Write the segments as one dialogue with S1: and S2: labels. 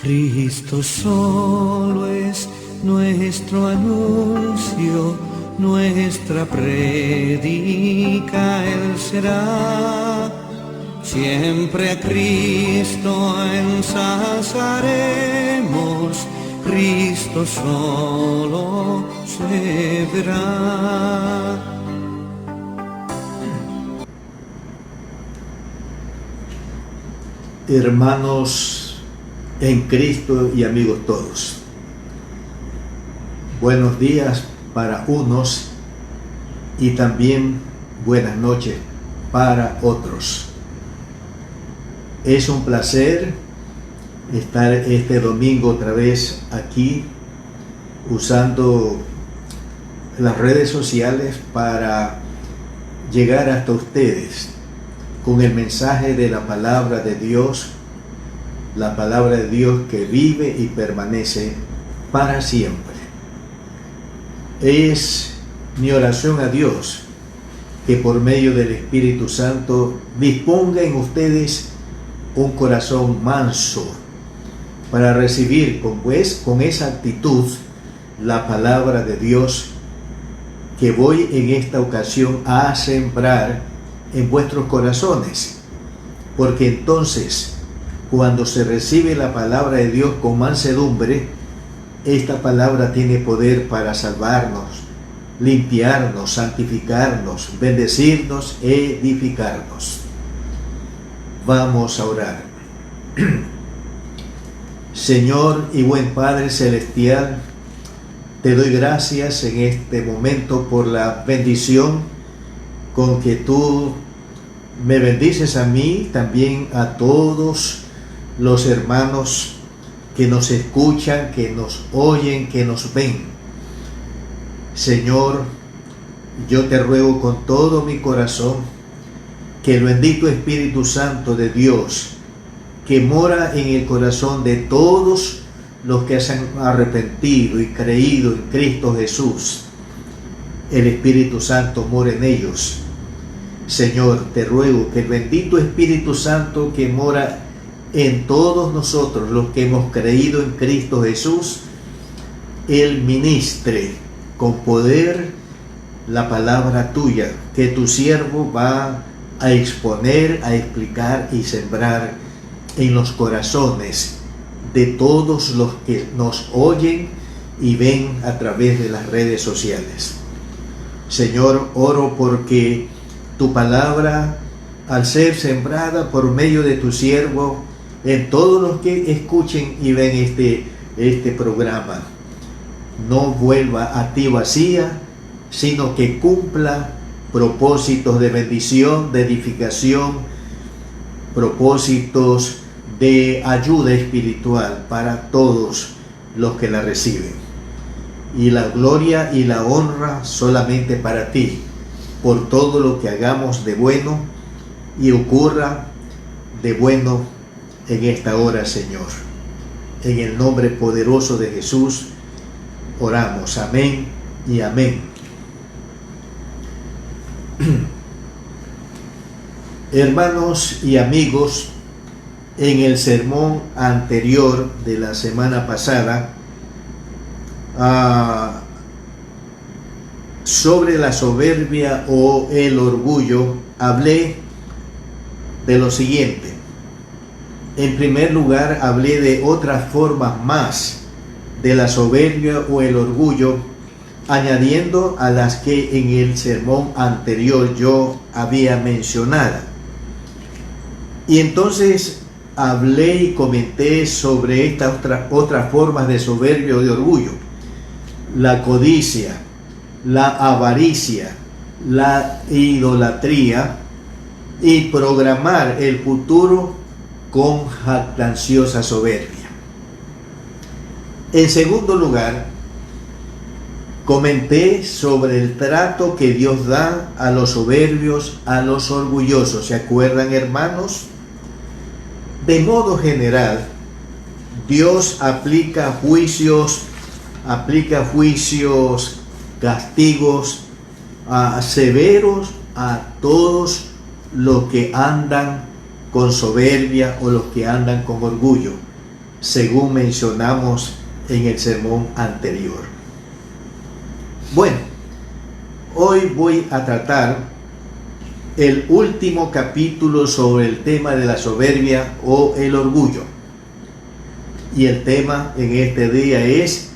S1: Cristo solo es nuestro anuncio, nuestra prédica Él será. Siempre a Cristo ensalzaremos, Cristo solo se verá.
S2: Hermanos en Cristo y amigos todos, buenos días para unos y también buenas noches para otros. Es un placer estar este domingo otra vez aquí usando las redes sociales para llegar hasta ustedes con el mensaje de la palabra de Dios, la palabra de Dios que vive y permanece para siempre. Es mi oración a Dios que por medio del Espíritu Santo disponga en ustedes un corazón manso para recibir con esa actitud la palabra de Dios que voy en esta ocasión a sembrar en vuestros corazones, porque entonces cuando se recibe la palabra de Dios con mansedumbre, esta palabra tiene poder para salvarnos, limpiarnos, santificarnos, bendecirnos, edificarnos. Vamos a orar. Señor y buen Padre Celestial, te doy gracias en este momento por la bendición con que tú me bendices a mí, también a todos los hermanos que nos escuchan, que nos oyen, que nos ven. Señor, yo te ruego con todo mi corazón que el bendito Espíritu Santo de Dios, que mora en el corazón de todos los que se han arrepentido y creído en Cristo Jesús, el Espíritu Santo mora en ellos. Señor, te ruego que el bendito Espíritu Santo que mora en todos nosotros, los que hemos creído en Cristo Jesús, Él ministre con poder la palabra tuya, que tu siervo va a exponer, a explicar y sembrar en los corazones de todos los que nos oyen y ven a través de las redes sociales. Señor, oro porque tu palabra, al ser sembrada por medio de tu siervo, en todos los que escuchen y ven este programa, no vuelva a ti vacía, sino que cumpla propósitos de bendición, de edificación, propósitos de ayuda espiritual para todos los que la reciben. Y la gloria y la honra solamente para ti, por todo lo que hagamos de bueno y ocurra de bueno en esta hora, Señor. En el nombre poderoso de Jesús oramos. Amén y amén. Hermanos y amigos, en el sermón anterior de la semana pasada, sobre la soberbia o el orgullo, hablé de lo siguiente. En primer lugar, hablé de otras formas más de la soberbia o el orgullo, añadiendo a las que en el sermón anterior yo había mencionado. Y entonces hablé y comenté sobre estas otras formas de soberbia o de orgullo: la codicia, la avaricia, la idolatría y programar el futuro con jactanciosa soberbia. En segundo lugar, comenté sobre el trato que Dios da a los soberbios, a los orgullosos. ¿Se acuerdan, hermanos? De modo general, Dios aplica juicios, castigos severos a todos los que andan con soberbia o los que andan con orgullo. según mencionamos en el sermón anterior. Bueno, hoy voy a tratar el último capítulo sobre el tema de la soberbia o el orgullo. Y el tema en este día es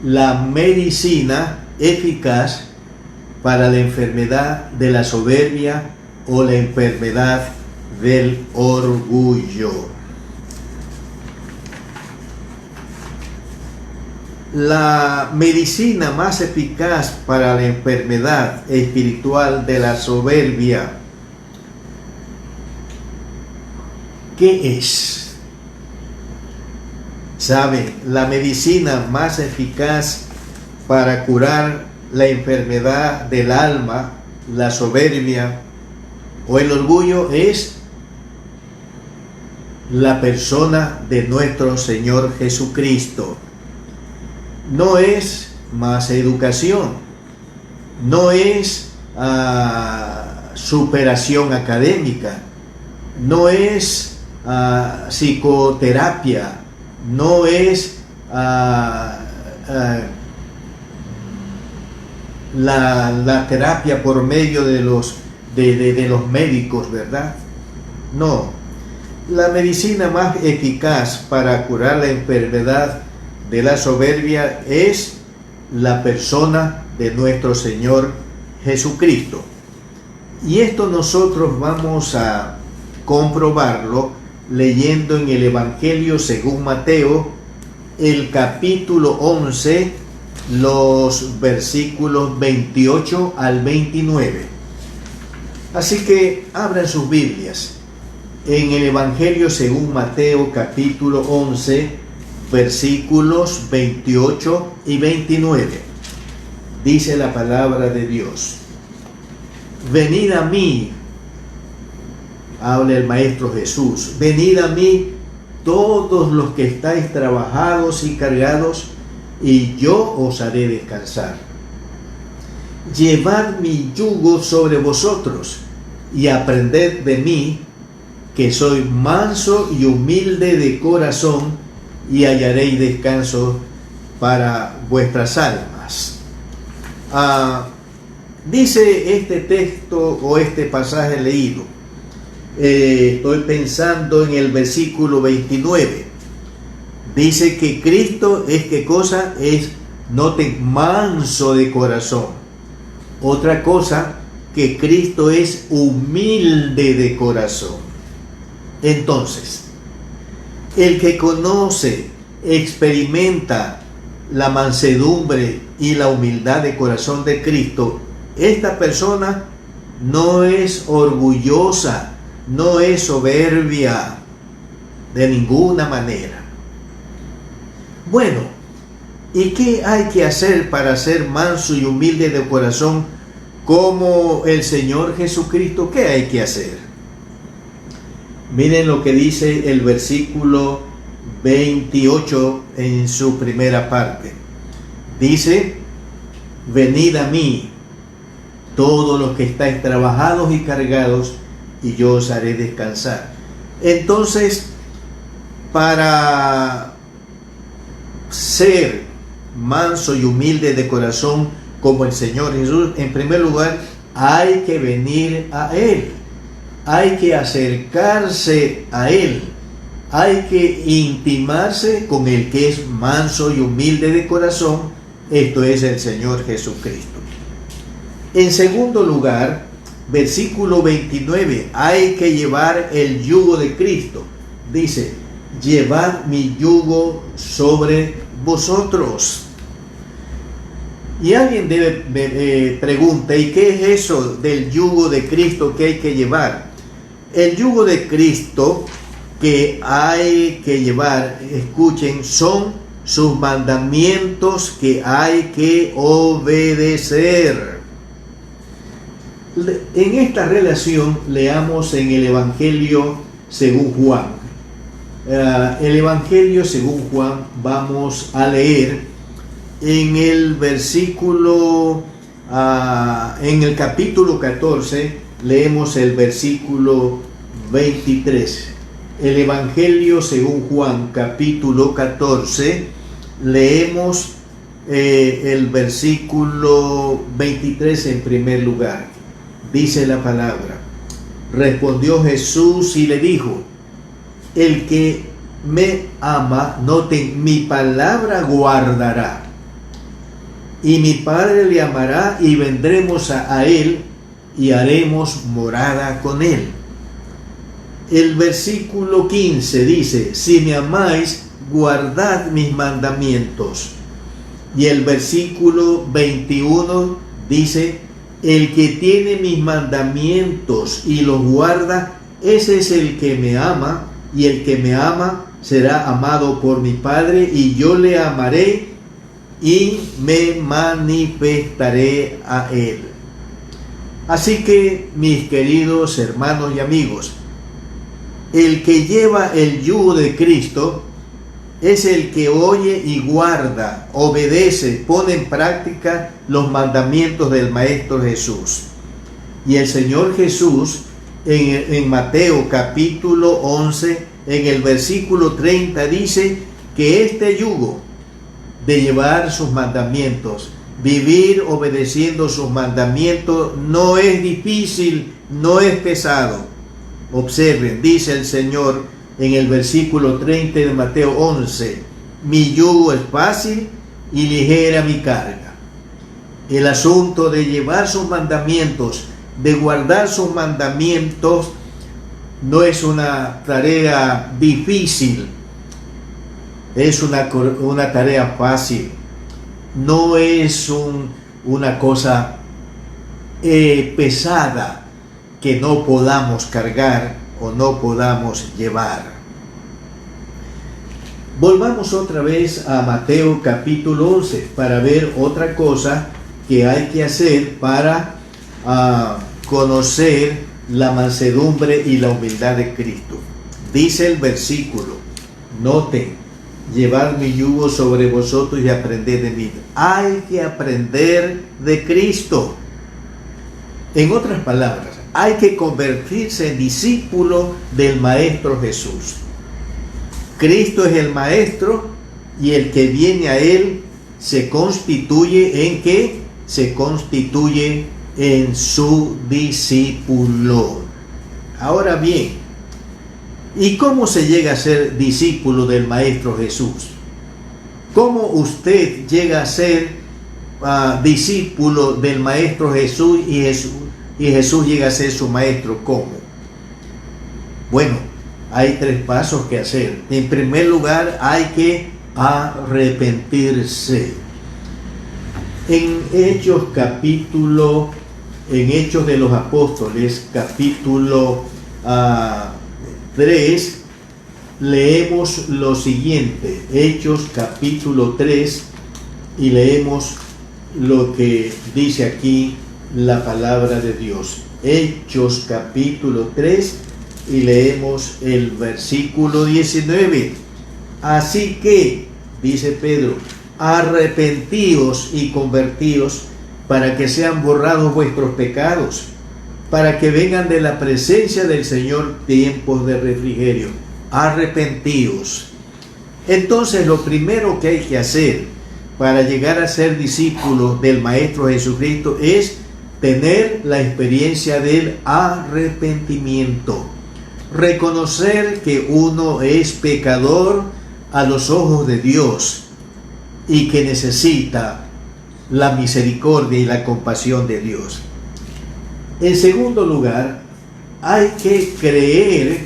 S2: la medicina eficaz para la enfermedad de la soberbia o la enfermedad del orgullo. La medicina más eficaz para la enfermedad espiritual de la soberbia, ¿qué es? ¿Sabe? La medicina más eficaz para curar la enfermedad del alma, la soberbia o el orgullo es la persona de nuestro Señor Jesucristo. No es más educación, no es superación académica, no es psicoterapia, no es la terapia por medio de los médicos, ¿verdad? No. La medicina más eficaz para curar la enfermedad de la soberbia es la persona de nuestro Señor Jesucristo. Y esto nosotros vamos a comprobarlo leyendo en el Evangelio según Mateo, el capítulo 11, los versículos 28 al 29. Así que abran sus Biblias en el Evangelio según Mateo, capítulo 11, versículos 28 y 29. Dice la palabra de Dios: venid a mí, habla el Maestro Jesús, venid a mí todos los que estáis trabajados y cargados, y yo os haré descansar. Llevad mi yugo sobre vosotros y aprended de mí, que soy manso y humilde de corazón, y hallaréis descanso para vuestras almas. Dice este texto o este pasaje leído, estoy pensando en el versículo 29. Dice que Cristo es, ¿qué cosa? Es, noten, manso de corazón. Otra cosa, que Cristo es humilde de corazón. Entonces, el que conoce, experimenta la mansedumbre y la humildad de corazón de Cristo, esta persona no es orgullosa, no es soberbia de ninguna manera. Bueno, ¿y qué hay que hacer para ser manso y humilde de corazón como el Señor Jesucristo? ¿Qué hay que hacer? Miren lo que dice el versículo 28 en su primera parte. Dice: venid a mí, todos los que estáis trabajados y cargados, y yo os haré descansar. Entonces, para ser manso y humilde de corazón como el Señor Jesús, en primer lugar, hay que venir a Él. Hay que acercarse a Él, hay que intimarse con el que es manso y humilde de corazón, esto es el Señor Jesucristo. En segundo lugar, versículo 29, hay que llevar el yugo de Cristo. Dice: llevad mi yugo sobre vosotros. Y alguien pregunta: ¿y qué es eso del yugo de Cristo que hay que llevar? El yugo de Cristo que hay que llevar, escuchen, son sus mandamientos que hay que obedecer. En esta relación leamos en el Evangelio según Juan. El Evangelio según Juan vamos a leer en el versículo, en el capítulo 14, leemos el versículo 23. el Evangelio según Juan, capítulo 14, leemos el versículo 23 en primer lugar. Dice la palabra: respondió Jesús y le dijo: el que me ama, noten, mi palabra guardará, y mi Padre le amará, y vendremos a él y haremos morada con él. El versículo 15 dice: si me amáis, guardad mis mandamientos. Y el versículo 21 dice: el que tiene mis mandamientos y los guarda, ese es el que me ama, y el que me ama será amado por mi Padre, y yo le amaré y me manifestaré a él. Así que, mis queridos hermanos y amigos, el que lleva el yugo de Cristo es el que oye y guarda, obedece, pone en práctica los mandamientos del Maestro Jesús. Y el Señor Jesús, en Mateo capítulo 11, en el versículo 30, dice que este yugo de llevar sus mandamientos, vivir obedeciendo sus mandamientos, no es difícil, no es pesado. Observen, dice el Señor en el versículo 30 de Mateo 11: mi yugo es fácil y ligera mi carga. El asunto de llevar sus mandamientos, de guardar sus mandamientos, no es una tarea difícil, es una tarea fácil. No es una cosa pesada que no podamos cargar o no podamos llevar. Volvamos otra vez a Mateo capítulo 11 para ver otra cosa que hay que hacer para conocer la mansedumbre y la humildad de Cristo. Dice el versículo, noten: llevad mi yugo sobre vosotros y aprended de mí. Hay que aprender de Cristo. En otras palabras, hay que convertirse en discípulo del Maestro Jesús. Cristo es el Maestro, y el que viene a Él se constituye ¿en qué? Se constituye en su discípulo. Ahora bien, ¿y cómo se llega a ser discípulo del Maestro Jesús? ¿Cómo usted llega a ser discípulo del Maestro Jesús y Jesús llega a ser su Maestro? ¿Cómo? Bueno, hay 3 pasos que hacer. En primer lugar, hay que arrepentirse. En Hechos de los Apóstoles, capítulo 3, leemos lo siguiente. Hechos capítulo 3, y leemos lo que dice aquí la palabra de Dios. Hechos capítulo 3, y leemos el versículo 19. Así que, dice Pedro, arrepentíos y convertíos para que sean borrados vuestros pecados, para que vengan de la presencia del Señor tiempos de refrigerio. Arrepentíos. Entonces, lo primero que hay que hacer para llegar a ser discípulos del Maestro Jesucristo es tener la experiencia del arrepentimiento. Reconocer que uno es pecador a los ojos de Dios y que necesita la misericordia y la compasión de Dios. En segundo lugar, hay que creer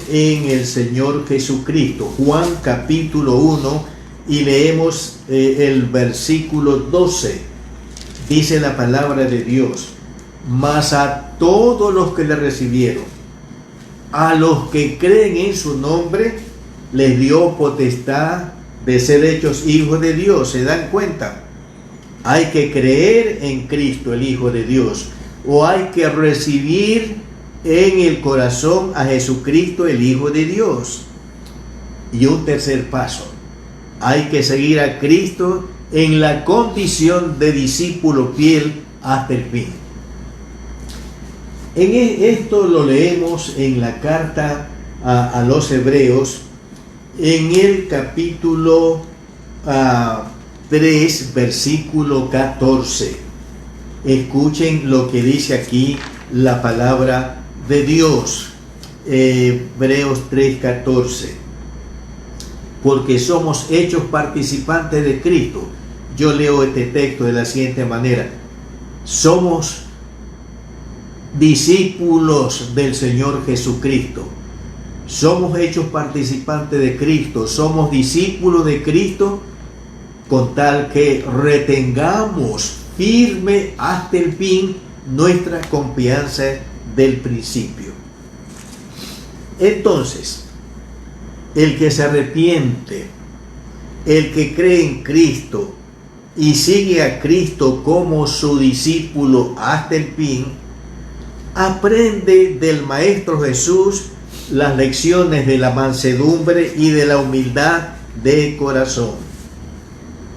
S2: en el Señor Jesucristo. Juan capítulo 1, y leemos el versículo 12. Dice la palabra de Dios: mas a todos los que le recibieron, a los que creen en su nombre, les dio potestad de ser hechos hijos de Dios. ¿Se dan cuenta? Hay que creer en Cristo, el Hijo de Dios, o hay que recibir en el corazón a Jesucristo, el Hijo de Dios. Y un tercer paso: hay que seguir a Cristo en la condición de discípulo fiel hasta el fin. Esto lo leemos en la carta a los Hebreos, en el capítulo 3, versículo 14. Escuchen lo que dice aquí la palabra de Dios. Hebreos 3:14. Porque somos hechos participantes de Cristo. Yo leo este texto de la siguiente manera: somos discípulos del Señor Jesucristo. Somos hechos participantes de Cristo. Somos discípulos de Cristo, con tal que retengamos firme hasta el fin nuestra confianza del principio. Entonces, el que se arrepiente, el que cree en Cristo y sigue a Cristo como su discípulo hasta el fin, aprende del Maestro Jesús las lecciones de la mansedumbre y de la humildad de corazón.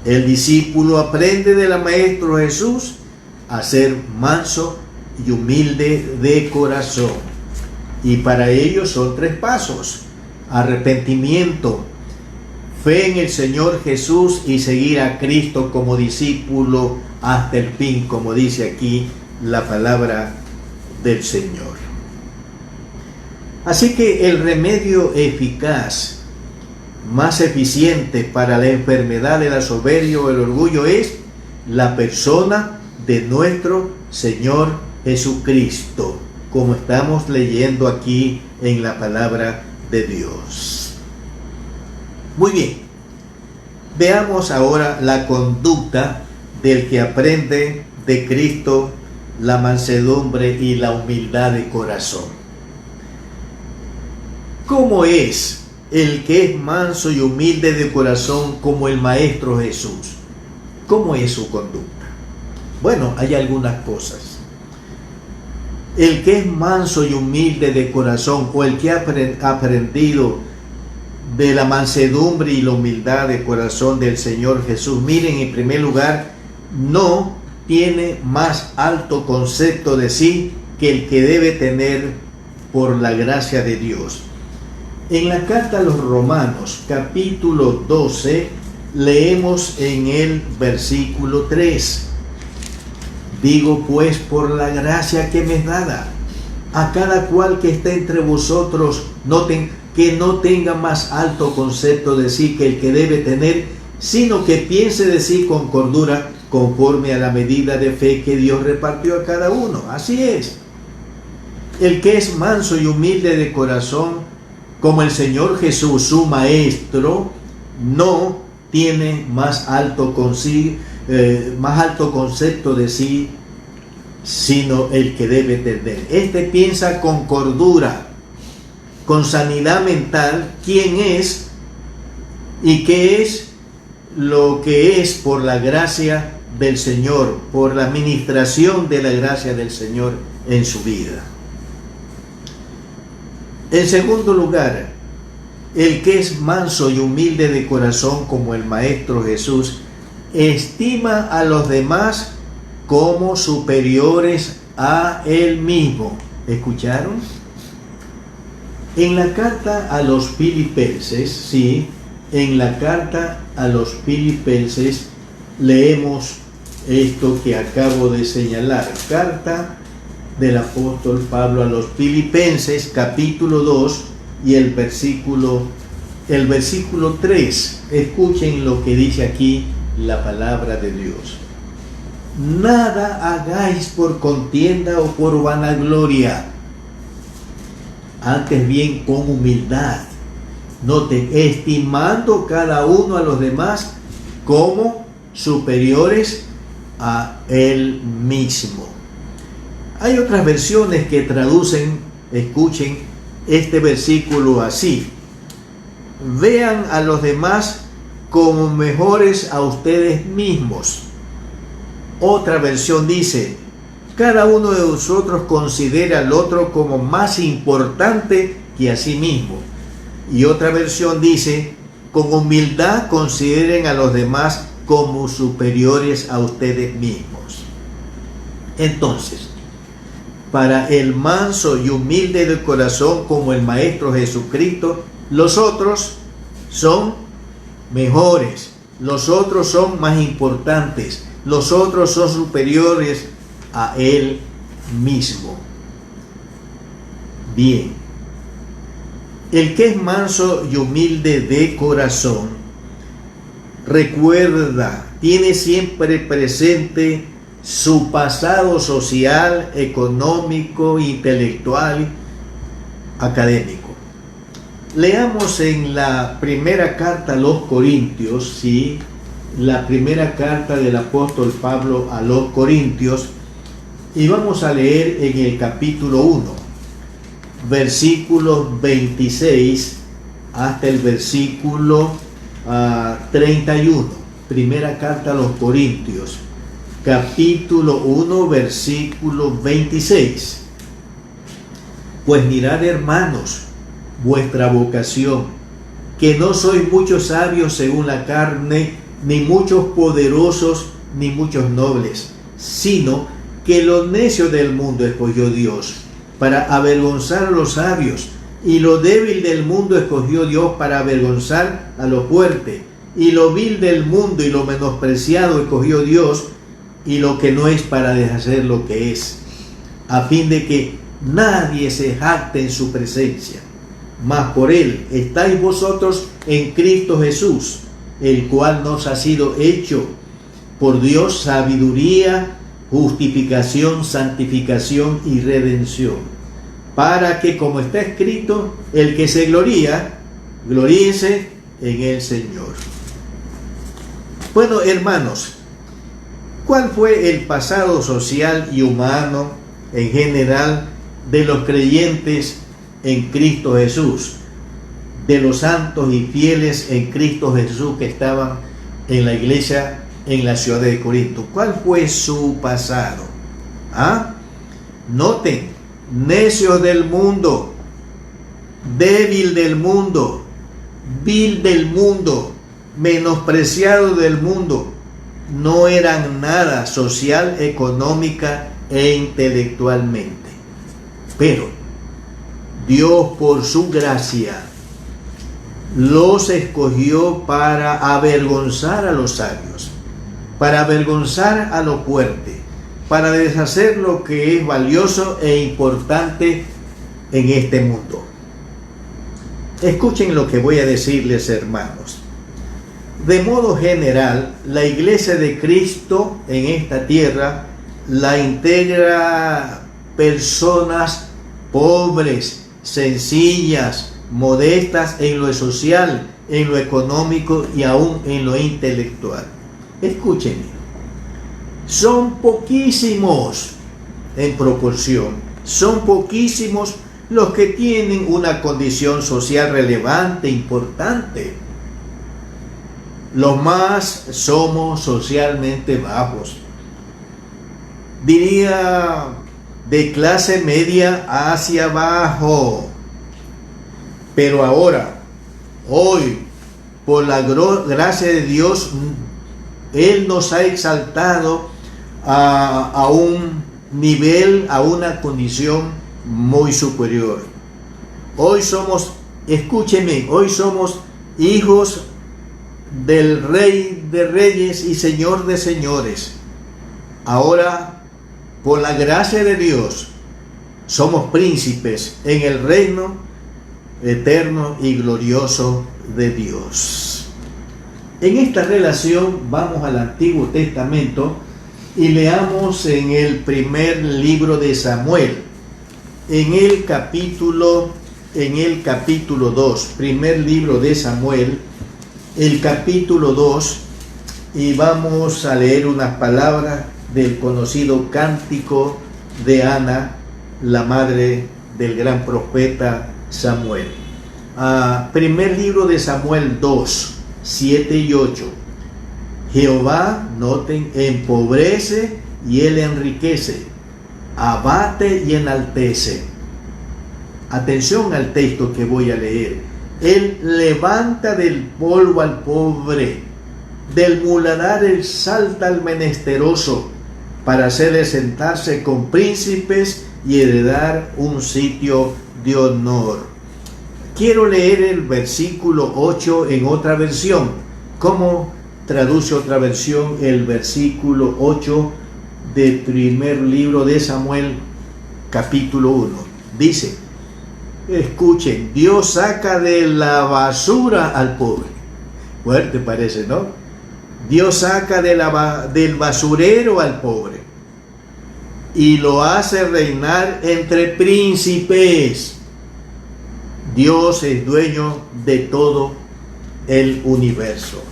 S2: El discípulo aprende del Maestro Jesús a ser manso y humilde de corazón. Y para ello son 3 pasos: arrepentimiento, fe en el Señor Jesús y seguir a Cristo como discípulo hasta el fin, como dice aquí la palabra del Señor. Así que el remedio eficaz, más eficiente para la enfermedad de la soberbia o el orgullo, es la persona de nuestro Señor Jesucristo, como estamos leyendo aquí en la palabra de Dios. Muy bien, veamos ahora la conducta del que aprende de Cristo la mansedumbre y la humildad de corazón. ¿Cómo es el que es manso y humilde de corazón como el Maestro Jesús? ¿Cómo es su conducta? Bueno, hay algunas cosas. El que es manso y humilde de corazón, o el que ha aprendido de la mansedumbre y la humildad de corazón del Señor Jesús, miren, en primer lugar, no tiene más alto concepto de sí que el que debe tener por la gracia de Dios. En la carta a los Romanos, capítulo 12, leemos en el versículo 3: digo pues, por la gracia que me es dada, a cada cual que esté entre vosotros, que no tenga más alto concepto de sí que el que debe tener, sino que piense de sí con cordura, conforme a la medida de fe que Dios repartió a cada uno. Así es. El que es manso y humilde de corazón, como el Señor Jesús, su Maestro, no tiene más alto concepto de sí, sino el que debe tener. Este piensa con cordura, con sanidad mental, quién es y qué es lo que es por la gracia del Señor, por la administración de la gracia del Señor en su vida. En segundo lugar, el que es manso y humilde de corazón como el Maestro Jesús, estima a los demás como superiores a él mismo. ¿Escucharon? En la carta a los Filipenses, en la carta a los Filipenses leemos esto que acabo de señalar. Carta del apóstol Pablo a los Filipenses, capítulo 2 y el versículo 3. Escuchen lo que dice aquí la palabra de Dios. Nada hagáis por contienda o por vanagloria, antes bien con humildad, noten, estimando cada uno a los demás como superiores a él mismo. Hay otras versiones que traducen, escuchen este versículo así: vean a los demás como mejores a ustedes mismos. Otra versión dice: cada uno de vosotros considera al otro como más importante que a sí mismo. Y otra versión dice: con humildad consideren a los demás como superiores a ustedes mismos. Entonces, para el manso y humilde de corazón como el Maestro Jesucristo, los otros son mejores, los otros son más importantes, los otros son superiores a Él mismo. Bien, el que es manso y humilde de corazón, recuerda, tiene siempre presente su pasado social, económico, intelectual, académico. Leamos en la primera carta a los Corintios, ¿sí? La primera carta del apóstol Pablo a los Corintios, y vamos a leer en el capítulo 1, versículos 26 hasta el versículo 31. Primera carta a los Corintios, capítulo 1, versículo 26. Pues mirad, hermanos, vuestra vocación, que no sois muchos sabios según la carne, ni muchos poderosos, ni muchos nobles, sino que lo necio del mundo escogió Dios para avergonzar a los sabios, y lo débil del mundo escogió Dios para avergonzar a lo fuerte, y lo vil del mundo y lo menospreciado escogió Dios, y lo que no es para deshacer lo que es, a fin de que nadie se jacte en su presencia. Mas por Él estáis vosotros en Cristo Jesús, el cual nos ha sido hecho por Dios sabiduría, justificación, santificación y redención, para que, como está escrito, el que se gloría, gloríese en el Señor. Bueno, hermanos, ¿cuál fue el pasado social y humano en general de los creyentes en Cristo Jesús, de los santos y fieles en Cristo Jesús que estaban en la iglesia en la ciudad de Corinto? ¿Cuál fue su pasado? Noten: necio del mundo, débil del mundo, vil del mundo, menospreciado del mundo. No eran nada social, económica e intelectualmente. Pero Dios, por su gracia, los escogió para avergonzar a los sabios, para avergonzar a lo fuerte, para deshacer lo que es valioso e importante en este mundo. Escuchen lo que voy a decirles, hermanos. De modo general, la iglesia de Cristo en esta tierra la integra personas pobres, sencillas, modestas en lo social, en lo económico y aún en lo intelectual. Escúchenme, son poquísimos en proporción, son poquísimos los que tienen una condición social relevante, importante. Los más somos socialmente bajos, diría de clase media hacia abajo. Pero ahora, hoy, por la gracia de Dios, Él nos ha exaltado a un nivel, a una condición muy superior. Hoy somos, escúcheme, hoy somos hijos del Rey de Reyes y Señor de Señores. Ahora, por la gracia de Dios, somos príncipes en el reino eterno y glorioso de Dios. En esta relación vamos al Antiguo Testamento y leamos en el primer libro de Samuel, en el capítulo 2, primer libro de Samuel, el capítulo 2, y vamos a leer unas palabras del conocido cántico de Ana, la madre del gran profeta Samuel. Primer libro de Samuel 2, 7 y 8. Jehová, noten, empobrece y Él enriquece, abate y enaltece. Atención al texto que voy a leer. Él levanta del polvo al pobre, del muladar exalta al menesteroso, para hacerle sentarse con príncipes y heredar un sitio de honor. Quiero leer el versículo 8 en otra versión. ¿Cómo traduce otra versión el versículo 8 del primer libro de Samuel, capítulo 1? Dice, escuchen, Dios saca de la basura al pobre. Fuerte parece, ¿no? Dios saca del basurero al pobre y lo hace reinar entre príncipes. Dios es dueño de todo el universo.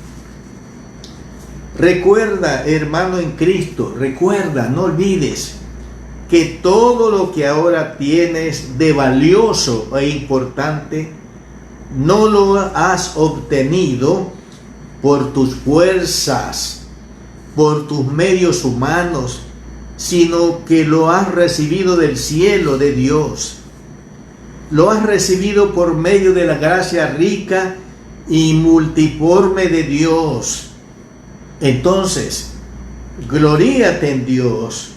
S2: Recuerda, hermano en Cristo, recuerda, no olvides que todo lo que ahora tienes de valioso e importante no lo has obtenido por tus fuerzas, por tus medios humanos, sino que lo has recibido del cielo de Dios. Lo has recibido por medio de la gracia rica y multiforme de Dios. Entonces, gloríate en Dios,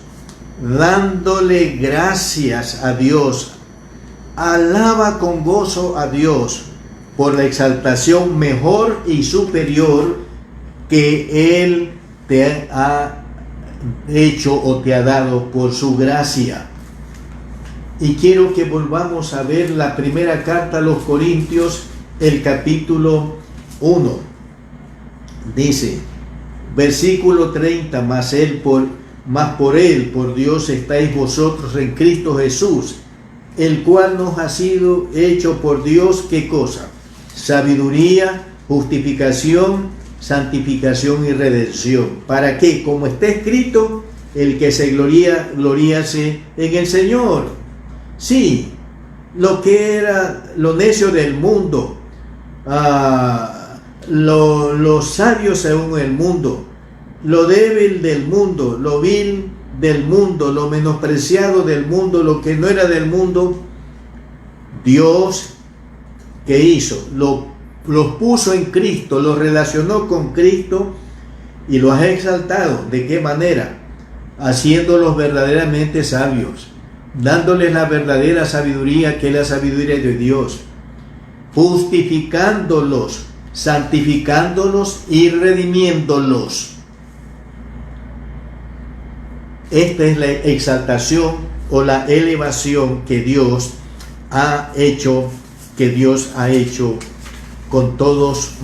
S2: dándole gracias a Dios. Alaba con gozo a Dios por la exaltación mejor y superior que Él te ha hecho o te ha dado por su gracia. Y quiero que volvamos a ver la primera carta a los Corintios, el capítulo 1. Dice, versículo 30, mas por Él, por Dios, estáis vosotros en Cristo Jesús, el cual nos ha sido hecho por Dios, ¿qué cosa? Sabiduría, justificación, santificación y redención. ¿Para qué? Como está escrito, el que se gloría, gloríase en el Señor. Sí, lo que era lo necio del mundo, los sabios según el mundo, lo débil del mundo, lo vil del mundo, lo menospreciado del mundo, lo que no era del mundo, Dios, ¿qué hizo? Los puso en Cristo, los relacionó con Cristo y los ha exaltado. ¿De qué manera? Haciéndolos verdaderamente sabios, dándoles la verdadera sabiduría, que es la sabiduría de Dios, justificándolos, santificándolos y redimiéndolos. Esta es la exaltación o la elevación que Dios ha hecho, con todos,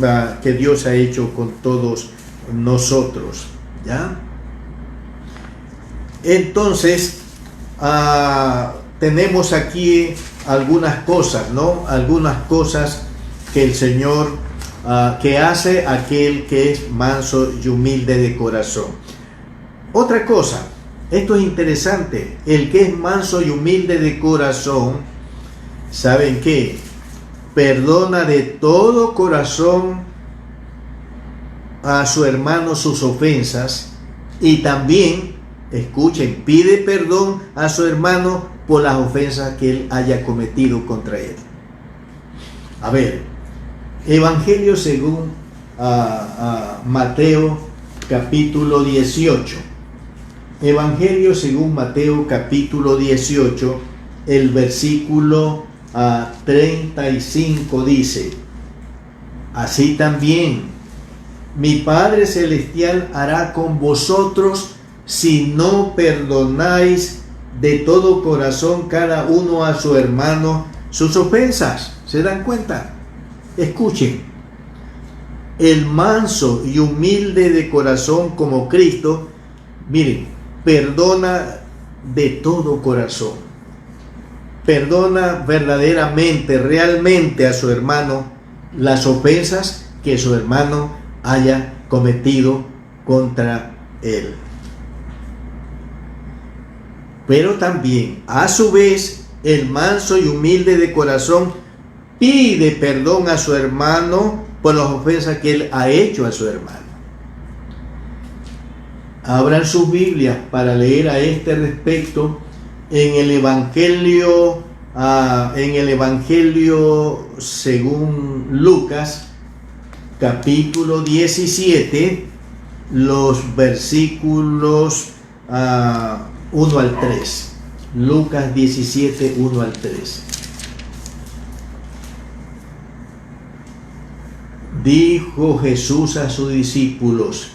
S2: que Dios ha hecho con todos nosotros, ¿ya? Entonces, tenemos aquí algunas cosas, ¿no? Algunas cosas que el Señor que hace aquel que es manso y humilde de corazón. Otra cosa, esto es interesante, el que es manso y humilde de corazón, ¿saben qué? Perdona de todo corazón a su hermano sus ofensas y también, escuchen, pide perdón a su hermano por las ofensas que él haya cometido contra él. A ver, Evangelio según Mateo capítulo 18. Evangelio según Mateo capítulo 18, el versículo 35 dice, así también mi Padre Celestial hará con vosotros si no perdonáis de todo corazón cada uno a su hermano sus ofensas. ¿Se dan cuenta? Escuchen, el manso y humilde de corazón como Cristo, miren, perdona de todo corazón. Perdona verdaderamente, realmente a su hermano las ofensas que su hermano haya cometido contra él. Pero también, a su vez, el manso y humilde de corazón pide perdón a su hermano por las ofensas que él ha hecho a su hermano. Abran sus Biblias para leer a este respecto en el Evangelio según Lucas, capítulo 17, los versículos 1 al 3. Lucas 17, 1 al 3. Dijo Jesús a sus discípulos: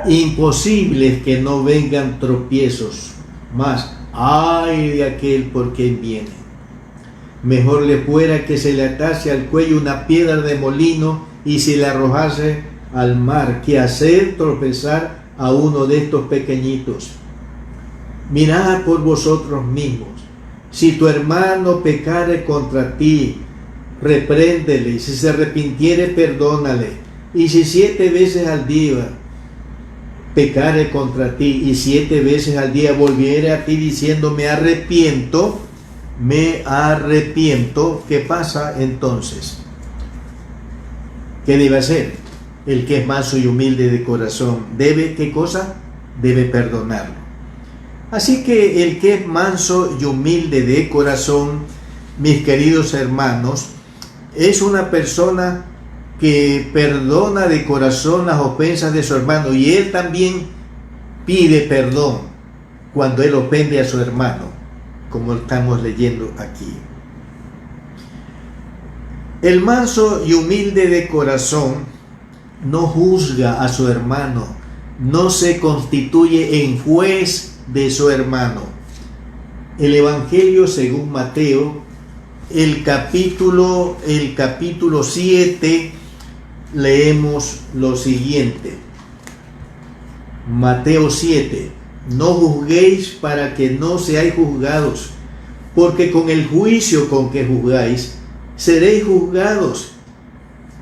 S2: imposible es que no vengan tropiezos, mas ay de aquel por quien viene. Mejor le fuera que se le atase al cuello una piedra de molino y se le arrojase al mar, que hacer tropezar a uno de estos pequeñitos. Mirad por vosotros mismos. Si tu hermano pecare contra ti, repréndele, y si se arrepintiere, perdónale. Y si 7 veces al día pecare contra ti, y 7 veces al día volviere a ti diciendo me arrepiento, ¿qué pasa entonces? ¿Qué debe hacer? El que es manso y humilde de corazón debe, ¿qué cosa? Debe perdonarlo. Así que el que es manso y humilde de corazón, mis queridos hermanos, es una persona que perdona de corazón las ofensas de su hermano, y él también pide perdón cuando él ofende a su hermano, como estamos leyendo aquí. El manso y humilde de corazón no juzga a su hermano, no se constituye en juez de su hermano. El Evangelio según Mateo, el capítulo 7, leemos lo siguiente. Mateo 7: no juzguéis para que no seáis juzgados, porque con el juicio con que juzgáis seréis juzgados,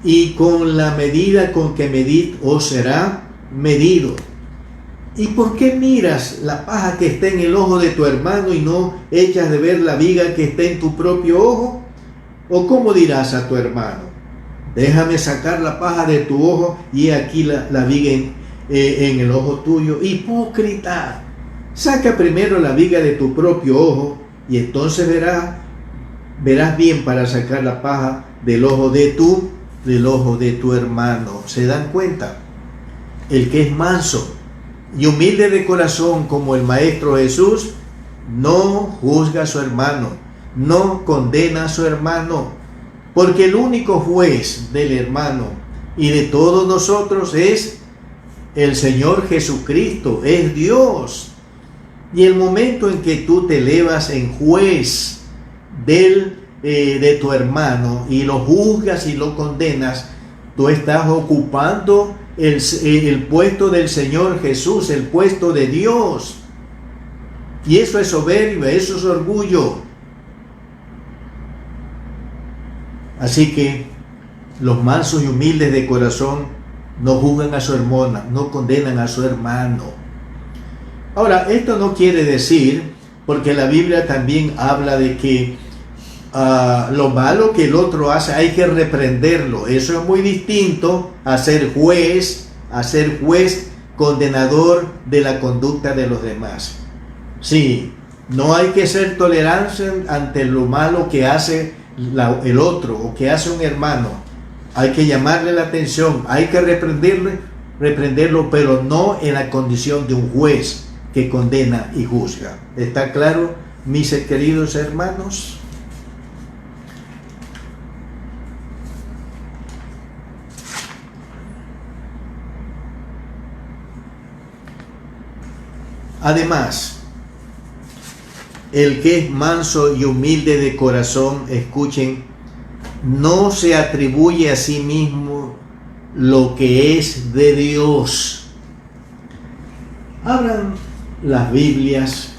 S2: y con la medida con que medid os será medido. ¿Y por qué miras la paja que está en el ojo de tu hermano y no echas de ver la viga que está en tu propio ojo? ¿O cómo dirás a tu hermano: déjame sacar la paja de tu ojo y aquí la viga en el ojo tuyo? Hipócrita, saca primero la viga de tu propio ojo, y entonces verás bien para sacar la paja del ojo de tu hermano. ¿Se dan cuenta? El que es manso y humilde de corazón como el Maestro Jesús no juzga a su hermano, no condena a su hermano, porque el único juez del hermano y de todos nosotros es el Señor Jesucristo, es Dios. Y el momento en que tú te elevas en juez de tu hermano y lo juzgas y lo condenas, tú estás ocupando el puesto del Señor Jesús, el puesto de Dios. Y eso es soberbia, eso es orgullo. Así que los mansos y humildes de corazón no juzgan a su hermana, no condenan a su hermano. Ahora, esto no quiere decir, porque la Biblia también habla de que lo malo que el otro hace hay que reprenderlo. Eso es muy distinto a ser juez condenador de la conducta de los demás. Sí, no hay que ser tolerante ante lo malo que hace el otro o que hace un hermano. Hay que llamarle la atención, hay que reprenderlo, pero no en la condición de un juez que condena y juzga. ¿Está claro, mis queridos hermanos? Además, el que es manso y humilde de corazón, escuchen, no se atribuye a sí mismo lo que es de Dios. Abran las Biblias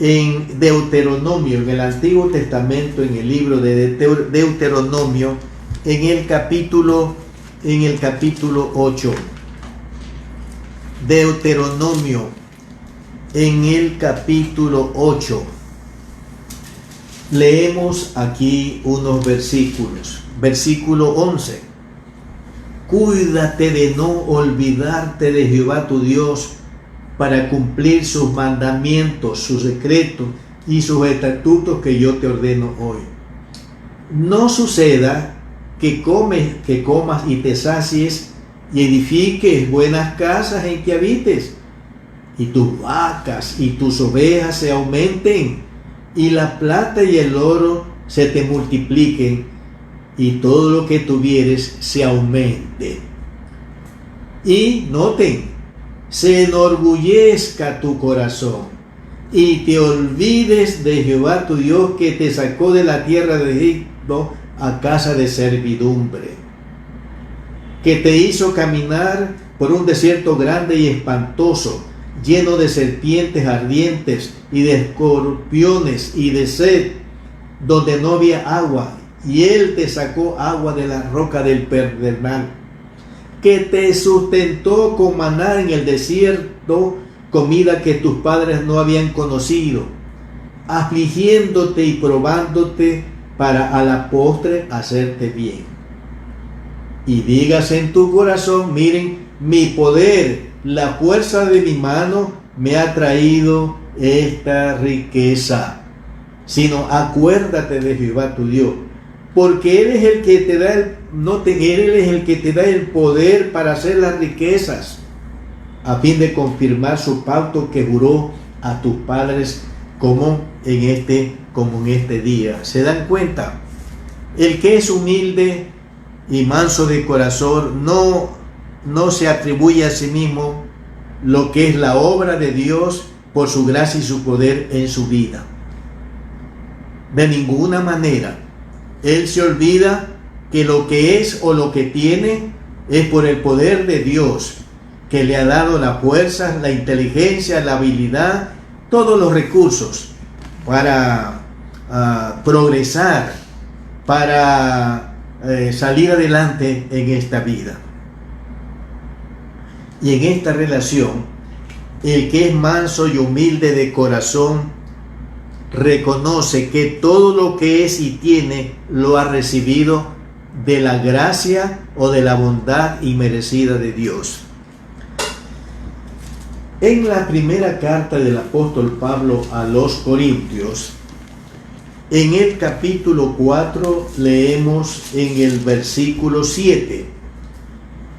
S2: en Deuteronomio, en el Antiguo Testamento, en el libro de Deuteronomio, en el capítulo 8. Deuteronomio, en el capítulo 8. Leemos aquí unos versículos. Versículo 11. Cuídate de no olvidarte de Jehová tu Dios, para cumplir sus mandamientos, sus decretos y sus estatutos que yo te ordeno hoy. No suceda que comas y te sacies y edifiques buenas casas en que habites, y tus vacas y tus ovejas se aumenten, y la plata y el oro se te multipliquen, y todo lo que tuvieres se aumente. Y noten, se enorgullezca tu corazón, y te olvides de Jehová tu Dios, que te sacó de la tierra de Egipto a casa de servidumbre, que te hizo caminar por un desierto grande y espantoso, lleno de serpientes ardientes y de escorpiones y de sed, donde no había agua, y él te sacó agua de la roca del pedernal, que te sustentó con maná en el desierto, comida que tus padres no habían conocido, afligiéndote y probándote para a la postre hacerte bien. Y digas en tu corazón: miren, mi poder, la fuerza de mi mano me ha traído esta riqueza. Sino acuérdate de Jehová tu Dios, porque Él es el que te da Él es el que te da el poder para hacer las riquezas, a fin de confirmar su pacto que juró a tus padres, como en este día. ¿Se dan cuenta? El que es humilde y manso de corazón no se atribuye a sí mismo lo que es la obra de Dios por su gracia y su poder en su vida. De ninguna manera. Él se olvida que lo que es o lo que tiene es por el poder de Dios, que le ha dado la fuerza, la inteligencia, la habilidad, todos los recursos para progresar, para salir adelante en esta vida. Y en esta relación, el que es manso y humilde de corazón reconoce que todo lo que es y tiene lo ha recibido de la gracia o de la bondad inmerecida de Dios. En la primera carta del apóstol Pablo a los Corintios, en el capítulo 4, leemos en el versículo 7.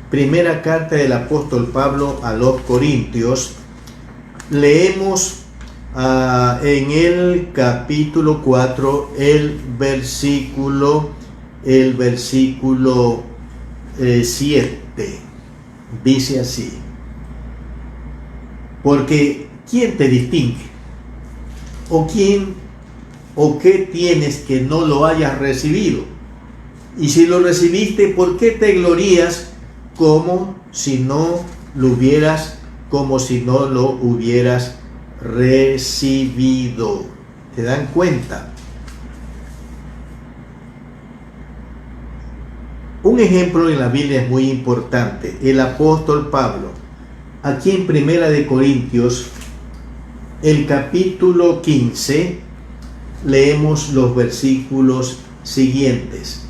S2: Primera carta del apóstol Pablo a los Corintios, leemos en el capítulo 4 el versículo 7. Dice así: porque ¿quién te distingue? ¿O qué tienes que no lo hayas recibido? Y si lo recibiste, ¿por qué te glorías como si no lo hubieras recibido? ¿Te dan cuenta? Un ejemplo en la Biblia es muy importante. El apóstol Pablo, aquí en Primera de Corintios, el capítulo 15, leemos los versículos siguientes.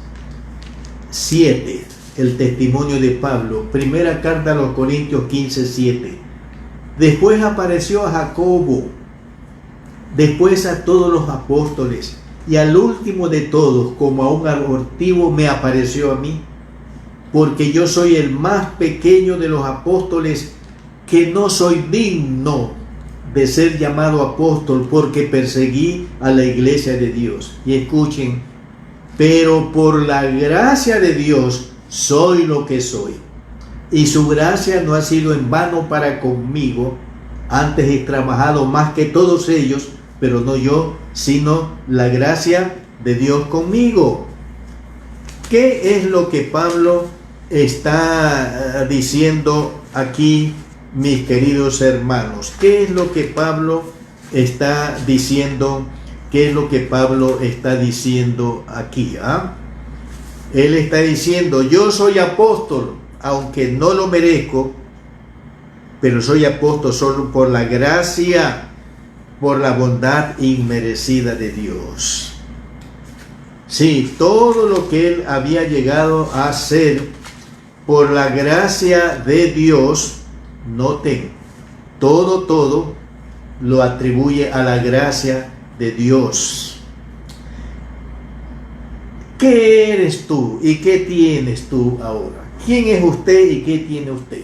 S2: 7, el testimonio de Pablo. Primera carta a los Corintios 15, 7. Después apareció a Jacobo, después a todos los apóstoles, y al último de todos, como a un abortivo, me apareció a mí, porque yo soy el más pequeño de los apóstoles, que no soy digno de ser llamado apóstol, porque perseguí a la iglesia de Dios. Y escuchen: pero por la gracia de Dios soy lo que soy, y su gracia no ha sido en vano para conmigo. Antes he trabajado más que todos ellos, pero no yo, sino la gracia de Dios conmigo. ¿Qué es lo que Pablo está diciendo aquí, mis queridos hermanos? ¿Qué es lo que Pablo está diciendo? ¿Qué es lo que Pablo está diciendo aquí? Él está diciendo: yo soy apóstol, aunque no lo merezco, pero soy apóstol solo por la gracia, por la bondad inmerecida de Dios. Sí, todo lo que él había llegado a hacer por la gracia de Dios, noten, todo lo atribuye a la gracia de Dios. ¿Qué eres tú y qué tienes tú ahora? ¿Quién es usted y qué tiene usted?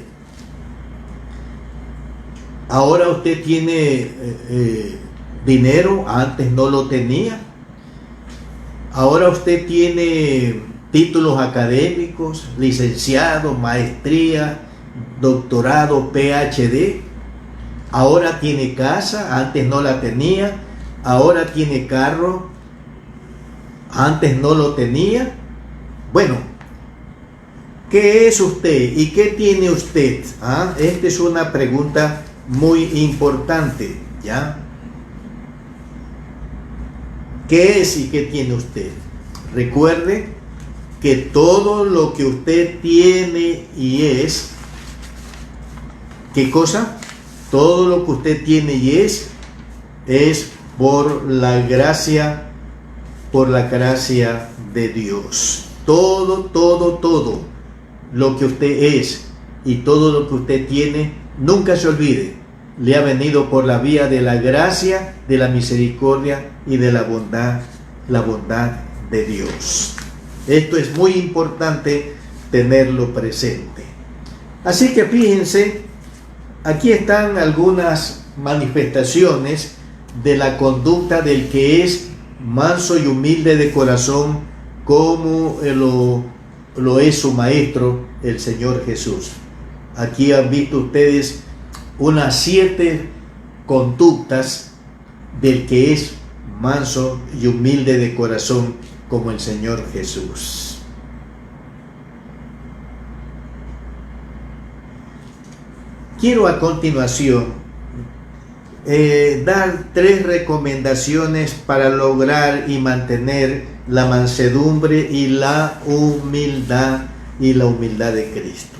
S2: Ahora usted tiene dinero, antes no lo tenía. Ahora usted tiene títulos académicos, licenciado, maestría, doctorado, PhD. Ahora tiene casa, antes no la tenía. Ahora tiene carro, antes no lo tenía. Bueno, ¿qué es usted y qué tiene usted? Esta es una pregunta muy importante, ¿ya? ¿Qué es y qué tiene usted? Recuerde que todo lo que usted tiene y es, ¿qué cosa? Todo lo que usted tiene y es por la gracia de Dios. Todo lo que usted es y todo lo que usted tiene, nunca se olvide, le ha venido por la vía de la gracia, de la misericordia y de la bondad de Dios. Esto es muy importante tenerlo presente. Así que fíjense, aquí están algunas manifestaciones de la conducta del que es manso y humilde de corazón, como lo es su maestro, el Señor Jesús. Aquí han visto ustedes unas 7 conductas del que es manso y humilde de corazón, como el Señor Jesús. Quiero a continuación dar 3 recomendaciones para lograr y mantener la mansedumbre y la humildad de Cristo.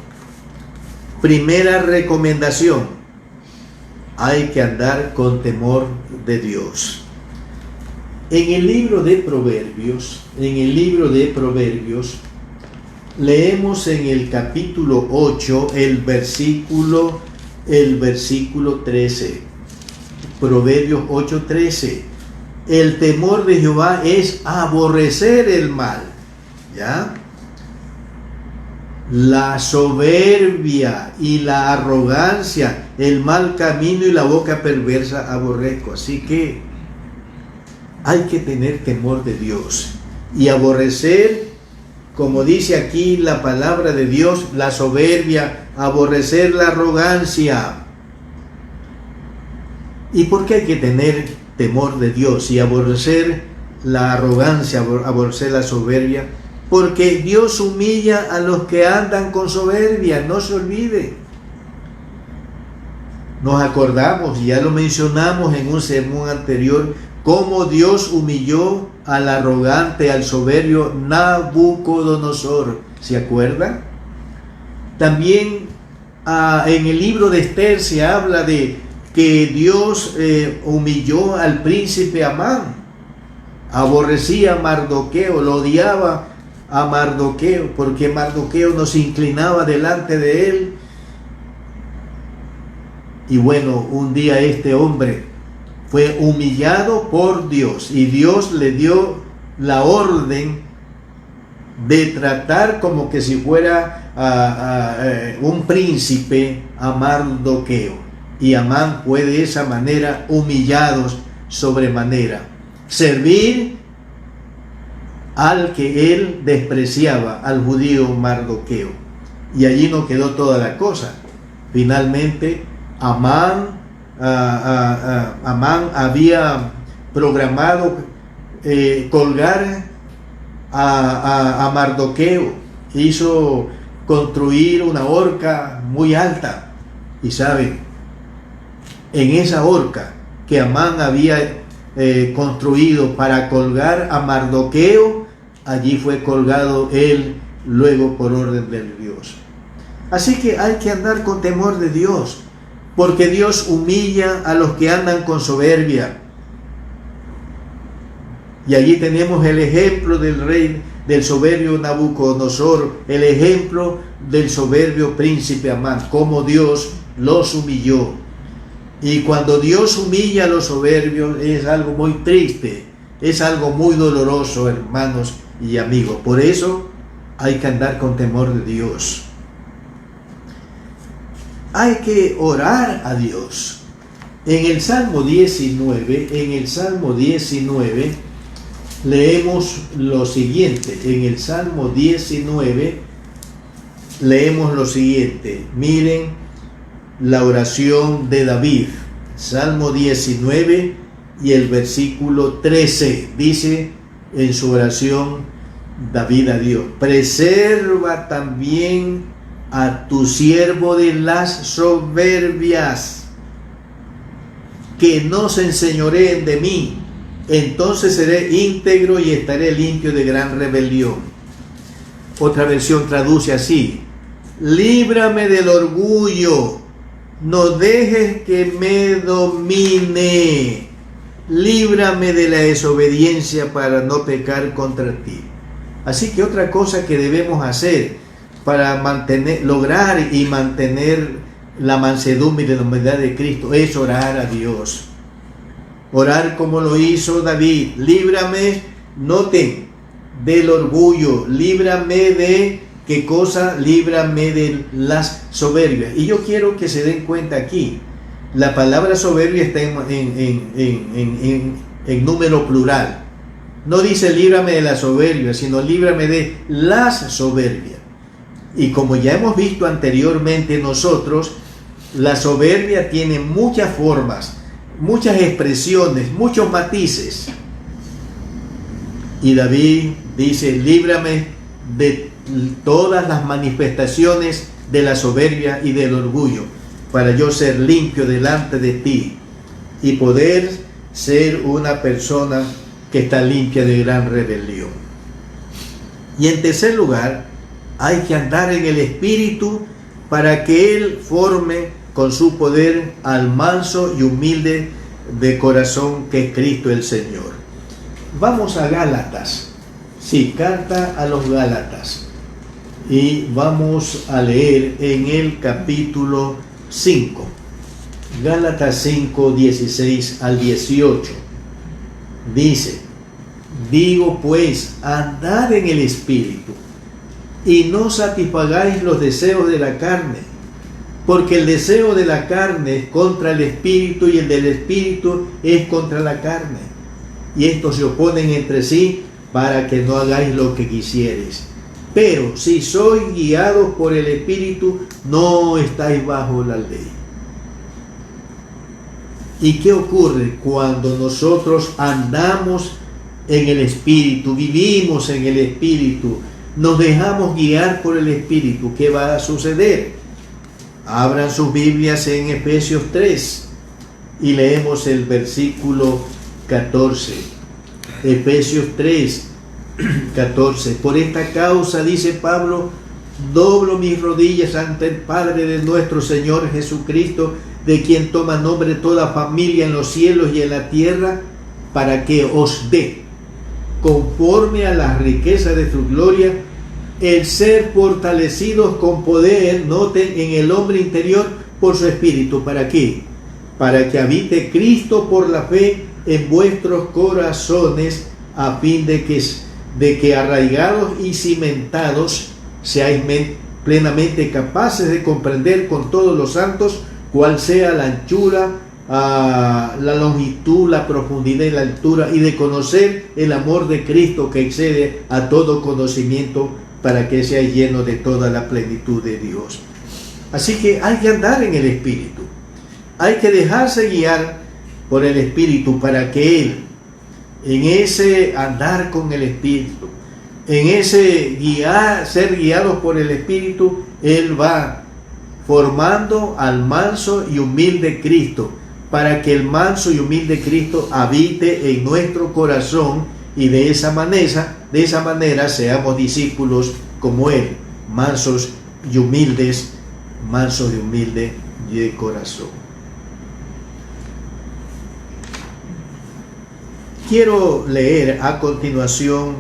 S2: Primera recomendación: hay que andar con temor de Dios. En el libro de Proverbios, leemos en el capítulo 8 el versículo 13. Proverbios 8:13. El temor de Jehová es aborrecer el mal, ¿ya? La soberbia y la arrogancia, el mal camino y la boca perversa aborrezco. Así que hay que tener temor de Dios y aborrecer, como dice aquí la palabra de Dios, la soberbia, aborrecer la arrogancia. ¿Y por qué hay que tener temor de Dios y aborrecer la arrogancia, aborrecer la soberbia? Porque Dios humilla a los que andan con soberbia, no se olvide. Nos acordamos, ya lo mencionamos en un sermón anterior, cómo Dios humilló al arrogante, al soberbio Nabucodonosor. ¿Se acuerdan? También en el libro de Esther se habla de que Dios humilló al príncipe Amán. Aborrecía a Mardoqueo, lo odiaba a Mardoqueo, porque Mardoqueo no se inclinaba delante de él. Y bueno, un día este hombre fue humillado por Dios y Dios le dio la orden de tratar como que si fuera un príncipe a Mardoqueo. Y Amán fue de esa manera humillados sobremanera. Servir al que él despreciaba, al judío Mardoqueo. Y allí no quedó toda la cosa. Finalmente, Amán había programado colgar a Mardoqueo. Hizo construir una horca muy alta. Y saben, en esa horca que Amán había construido para colgar a Mardoqueo, allí fue colgado él luego por orden de Dios. Así que hay que andar con temor de Dios, porque Dios humilla a los que andan con soberbia. Y allí tenemos el ejemplo del rey, del soberbio Nabucodonosor, el ejemplo del soberbio príncipe Amán, cómo Dios los humilló. Y cuando Dios humilla a los soberbios es algo muy triste, es algo muy doloroso, hermanos y amigos. Por eso hay que andar con temor de Dios. Hay que orar a Dios. En el Salmo 19, leemos lo siguiente. En el Salmo 19 leemos lo siguiente. Miren la oración de David. Salmo 19 y el versículo 13. Dice en su oración David a Dios: preserva también a tu siervo de las soberbias, que no se enseñoreen de mí. Entonces seré íntegro y estaré limpio de gran rebelión. Otra versión traduce así: líbrame del orgullo, no dejes que me domine, líbrame de la desobediencia para no pecar contra ti. Así que otra cosa que debemos hacer para lograr y mantener la mansedumbre y la humildad de Cristo es orar a Dios. Orar como lo hizo David: líbrame, noten, del orgullo, líbrame de ¿qué cosa? Líbrame de las soberbias. Y yo quiero que se den cuenta aquí, la palabra soberbia está en número plural. No dice líbrame de la soberbia, sino líbrame de las soberbias. Y como ya hemos visto anteriormente nosotros, la soberbia tiene muchas formas, muchas expresiones, muchos matices. Y David dice: líbrame de todas las manifestaciones de la soberbia y del orgullo, para yo ser limpio delante de ti y poder ser una persona que está limpia de gran rebelión. Y en tercer lugar, hay que andar en el Espíritu para que Él forme con su poder al manso y humilde de corazón, que es Cristo el Señor. Vamos a Gálatas. Sí, carta a los Gálatas. Y vamos a leer en el capítulo 5. Gálatas 5, 16 al 18. Dice: digo pues, andad en el Espíritu, y no satisfagáis los deseos de la carne, porque el deseo de la carne es contra el Espíritu, y el del Espíritu es contra la carne, y estos se oponen entre sí, para que no hagáis lo que quisiereis. Pero si sois guiados por el Espíritu, no estáis bajo la ley. ¿Y qué ocurre cuando nosotros andamos en el Espíritu, vivimos en el Espíritu, nos dejamos guiar por el Espíritu? ¿Qué va a suceder? Abran sus Biblias en Efesios 3 y leemos el versículo 14. Efesios 3, 14. Por esta causa, dice Pablo, doblo mis rodillas ante el Padre de nuestro Señor Jesucristo, de quien toma nombre toda familia en los cielos y en la tierra, para que os dé, conforme a la riqueza de su gloria, el ser fortalecidos con poder, noten, en el hombre interior por su Espíritu. ¿Para qué? Para que habite Cristo por la fe en vuestros corazones, a fin de que arraigados y cimentados seáis plenamente capaces de comprender con todos los santos cuál sea la anchura, la longitud, la profundidad y la altura, y de conocer el amor de Cristo que excede a todo conocimiento, para que seáis llenos de toda la plenitud de Dios. Así que hay que andar en el Espíritu, hay que dejarse guiar por el Espíritu, para que Él, en ese andar con el Espíritu, en ese ser guiados por el Espíritu, Él va formando al manso y humilde Cristo, para que el manso y humilde Cristo habite en nuestro corazón, y de esa manera seamos discípulos como Él, mansos y humildes, mansos y humildes de corazón. Quiero leer a continuación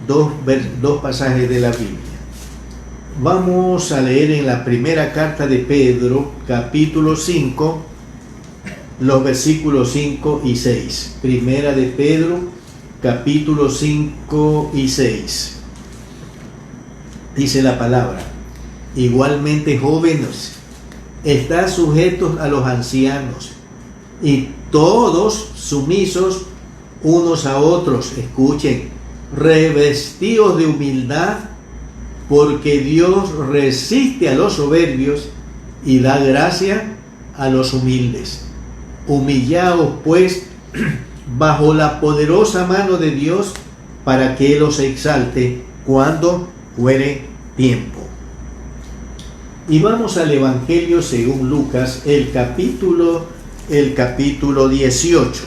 S2: dos pasajes de la Biblia. Vamos a leer en la primera carta de Pedro, capítulo 5, los versículos 5 y 6. Primera de Pedro, capítulo 5 y 6. Dice la palabra: igualmente, jóvenes, estad sujetos a los ancianos, y todos sumisos unos a otros. Escuchen, revestidos de humildad, porque Dios resiste a los soberbios y da gracia a los humildes. Humillaos pues bajo la poderosa mano de Dios, para que Él os exalte cuando fuere tiempo. Y vamos al Evangelio según Lucas, el capítulo 18.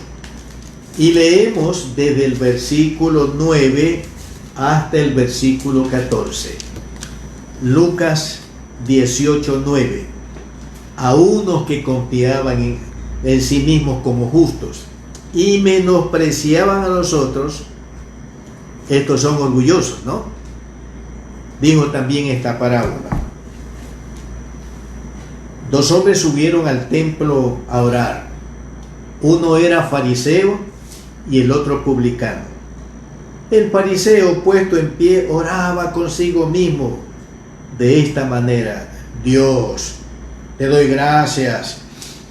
S2: Y leemos desde el versículo 9 hasta el versículo 14. Lucas 18:9. A unos que confiaban en sí mismos como justos y menospreciaban a los otros, estos son orgullosos, ¿no? Dijo también esta parábola. Dos hombres subieron al templo a orar. Uno era fariseo y el otro publicano. El fariseo, puesto en pie, oraba consigo mismo de esta manera: Dios, te doy gracias,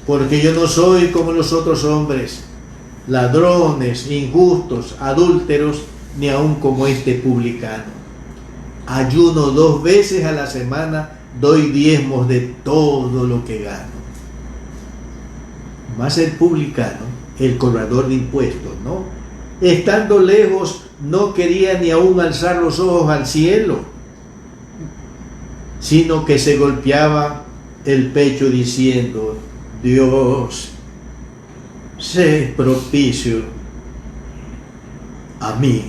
S2: porque yo no soy como los otros hombres, ladrones, injustos, adúlteros, ni aun como este publicano. Ayuno 2 veces a la semana, doy diezmos de todo lo que gano. Mas el publicano, el cobrador de impuestos, ¿no?, estando lejos, no quería ni aun alzar los ojos al cielo, sino que se golpeaba el pecho diciendo: Dios, sé propicio a mí,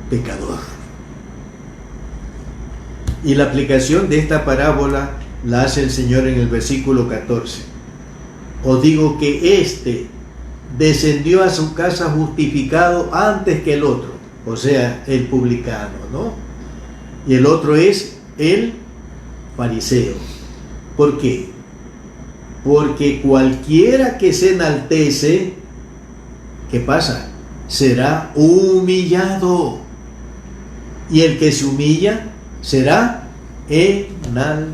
S2: pecador. Y la aplicación de esta parábola la hace el Señor en el versículo 14. Os digo que éste descendió a su casa justificado antes que el otro, o sea, el publicano, ¿no? Y el otro es el fariseo. ¿Por qué? Porque cualquiera que se enaltece, ¿qué pasa? Será humillado. Y el que se humilla será enaltecido.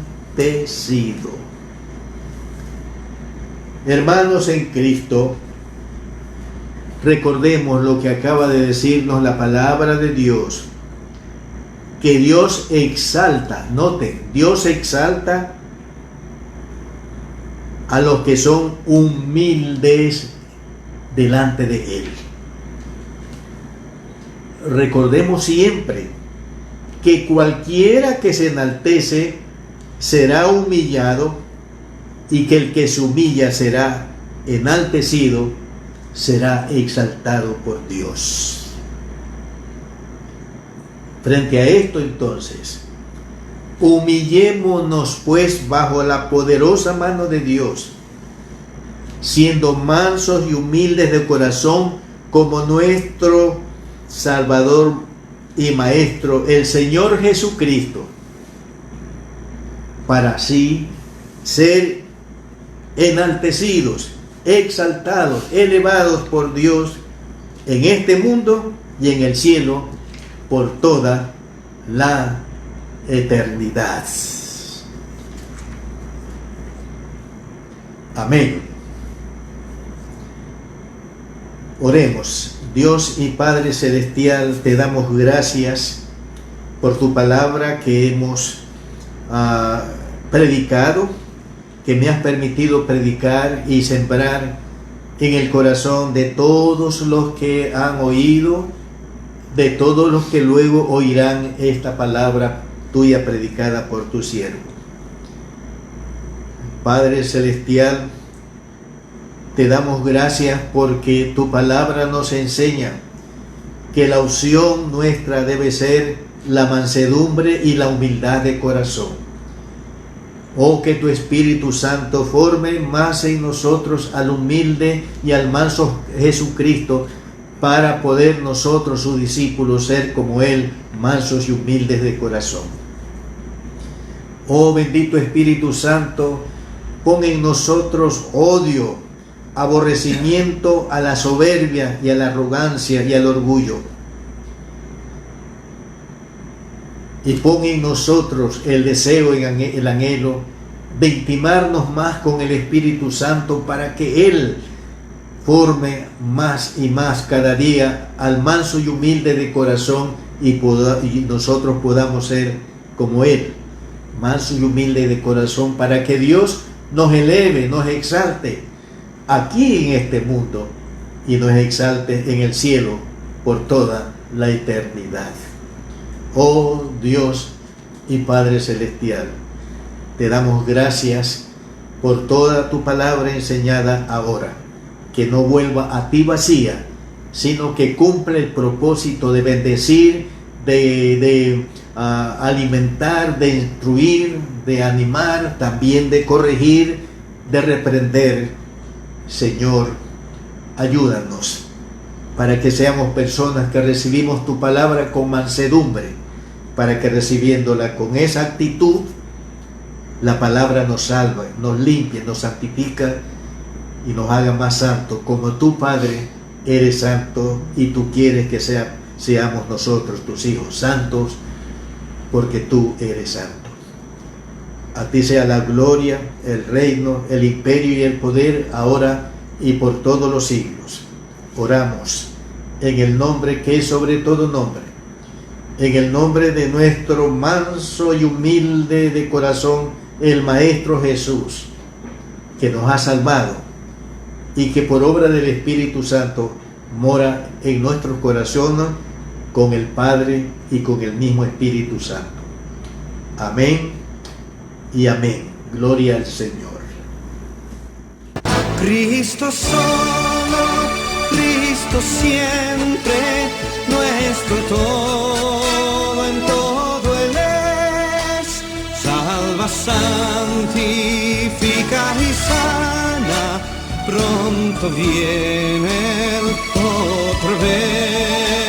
S2: Hermanos en Cristo, recordemos lo que acaba de decirnos la palabra de Dios, que Dios exalta, noten, Dios exalta a los que son humildes delante de Él. Recordemos siempre que cualquiera que se enaltece será humillado, y que el que se humilla será enaltecido, será exaltado por Dios. Frente a esto, entonces, humillémonos pues bajo la poderosa mano de Dios, siendo mansos y humildes de corazón, como nuestro Salvador y Maestro, el Señor Jesucristo, para así ser enaltecidos, exaltados, elevados por Dios en este mundo y en el cielo por toda la eternidad. Amén. Oremos. Dios y Padre Celestial, te damos gracias por tu palabra que hemos predicado, que me has permitido predicar y sembrar en el corazón de todos los que han oído, de todos los que luego oirán esta palabra tuya predicada por tu siervo. Padre Celestial, te damos gracias porque tu palabra nos enseña que la opción nuestra debe ser la mansedumbre y la humildad de corazón. Oh, que tu Espíritu Santo forme más en nosotros al humilde y al manso Jesucristo, para poder nosotros, sus discípulos, ser como Él, mansos y humildes de corazón. Oh, bendito Espíritu Santo, pon en nosotros odio, aborrecimiento a la soberbia y a la arrogancia y al orgullo. Y pon en nosotros el deseo y el anhelo de intimarnos más con el Espíritu Santo, para que Él forme más y más cada día al manso y humilde de corazón y nosotros podamos ser como Él, manso y humilde de corazón, para que Dios nos eleve, nos exalte aquí en este mundo y nos exalte en el cielo por toda la eternidad. Oh Dios y Padre Celestial, te damos gracias por toda tu palabra enseñada ahora, que no vuelva a ti vacía, sino que cumple el propósito de bendecir, de alimentar, de instruir, de animar, también de corregir, de reprender. Señor, ayúdanos para que seamos personas que recibimos tu palabra con mansedumbre, para que recibiéndola con esa actitud, la palabra nos salva, nos limpia, nos santifica y nos haga más santos, como tú, Padre, eres santo y tú quieres que seamos nosotros, tus hijos, santos, porque tú eres santo. A ti sea la gloria, el reino, el imperio y el poder, ahora y por todos los siglos. Oramos en el nombre que es sobre todo nombre, en el nombre de nuestro manso y humilde de corazón, el Maestro Jesús, que nos ha salvado y que por obra del Espíritu Santo mora en nuestros corazones con el Padre y con el mismo Espíritu Santo. Amén y amén. Gloria al Señor.
S1: Cristo solo, Cristo siempre, nuestro todo, en todo Él es. Salva, santifica y sana, pronto viene Él otra vez.